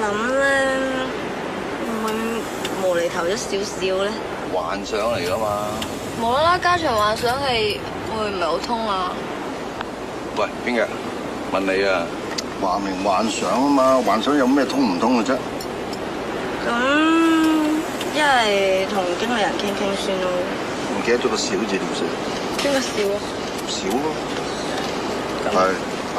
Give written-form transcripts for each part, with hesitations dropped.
諗咧，會唔會無厘頭咗少少咧？幻想嚟噶嘛？無啦啦加長幻想係會唔係好通啊？喂，邊個？問你啊！話明幻想啊嘛，幻想有咩通唔通嘅啫？咁一係同經理人傾傾先咯。唔記得咗個小字點寫？邊個笑啊？少咯。係啱。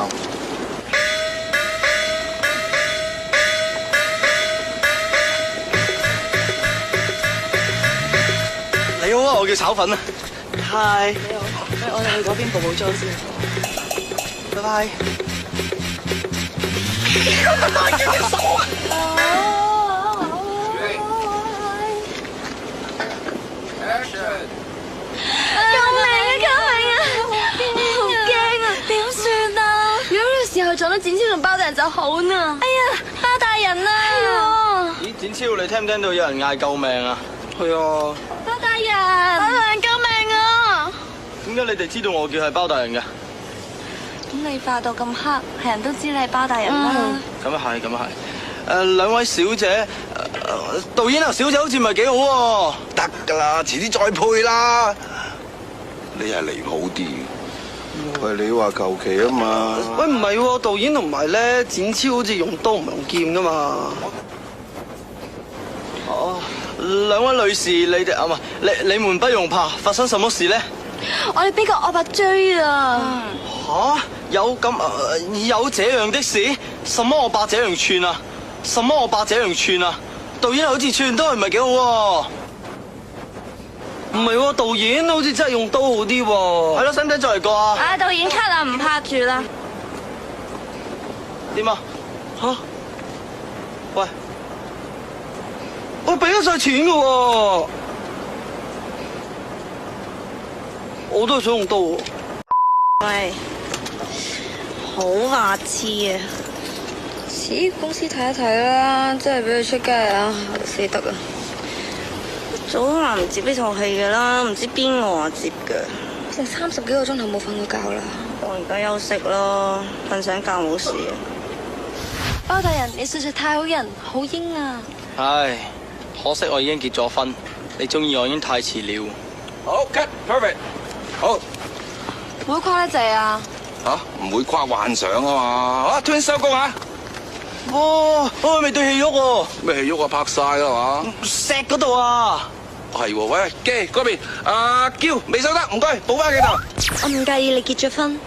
你好啊，我叫炒粉啊。Hi。你好，我哋去嗰邊補補妝先。拜拜。撞到展超同包大人就好呢。哎呀，包大人啊！咦，展超，你聽唔聽到有人嗌救命啊？係啊。包大人，包大人救命啊！點解你哋知道我叫係包大人嘅？咁你化到咁黑，係人都知你係包大人啦。咁啊係，咁啊係。兩位小姐，導演啊，小姐好似唔係幾好喎。得㗎啦，遲啲再配啦。你係離譜啲。喂，你話求其啊嘛？喂，唔係喎，導演同埋咧展超好似用刀唔用劍噶嘛？哦，兩位女士，你哋啊唔係，你們不用怕，發生什麼事咧？我哋俾個惡霸追啊！吓？有咁有這樣的事？什麼惡霸這樣串啊？什麼惡霸這樣串啊？導演好似串都係唔係幾好喎？唔係喎，導演好似真係用刀好啲喎。係咯，使唔使再嚟過啊？啊，導演 cut 啦，唔拍住啦。點啊？吓？喂，我俾咗晒錢噶喎，我都係想用刀喎。喂，好白痴啊！咦，公司睇一睇啦，真係俾佢出街啊，死得啊！早話唔接呢套戲嘅啦，唔知邊個話接嘅。成30幾個鐘頭冇瞓到覺啦。我而家休息咯，瞓醒覺冇事。包大人，你實在太好人，好英啊！唉，可惜我已經結咗婚，你中意我已經太遲了。好 cut perfect。好。唔好誇得滯啊！嚇，唔會誇幻想啊嘛！好，突然收工啊！哇！未對戲喐喎，咩戲喐啊？拍晒啦嘛！石嗰度啊！係喎，喂，機嗰邊，阿嬌未收得，唔該，補翻幾頭。我唔介意你結咗婚，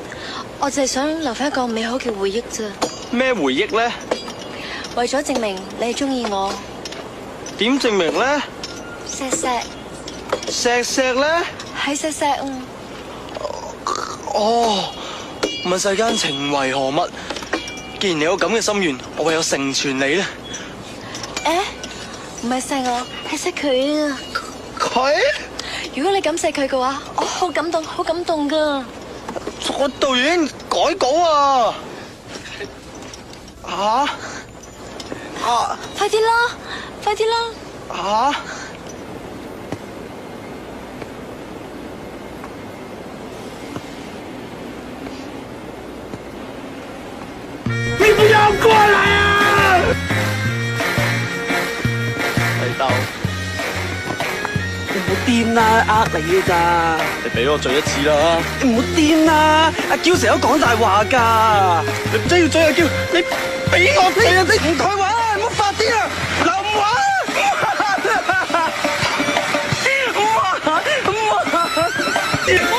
我就係想留翻一個美好嘅回憶咋。咩回憶咧？為咗證明你係中意我，點證明咧？錫錫，錫錫咧？係錫錫啊！哦，問世間情為何物？既然你有咁嘅心願，我唯有成全你咧。誒，唔係錫我，係錫佢啊！佢？如果你咁錫佢嘅話，我好感動，好感動噶。我導演改稿啊！吓？快啲啦，快啲啦！吓？你不要過來啊！嚟鬥，你唔好癲啦，呃你嘅咋？你俾我醉一次啦！你唔好癲啦，阿嬌成日都講大話㗎。你唔真要醉阿嬌，你俾我醉啊！你唔改玩啊！唔好發癲啊！嗱，唔玩啊！唔玩，唔玩。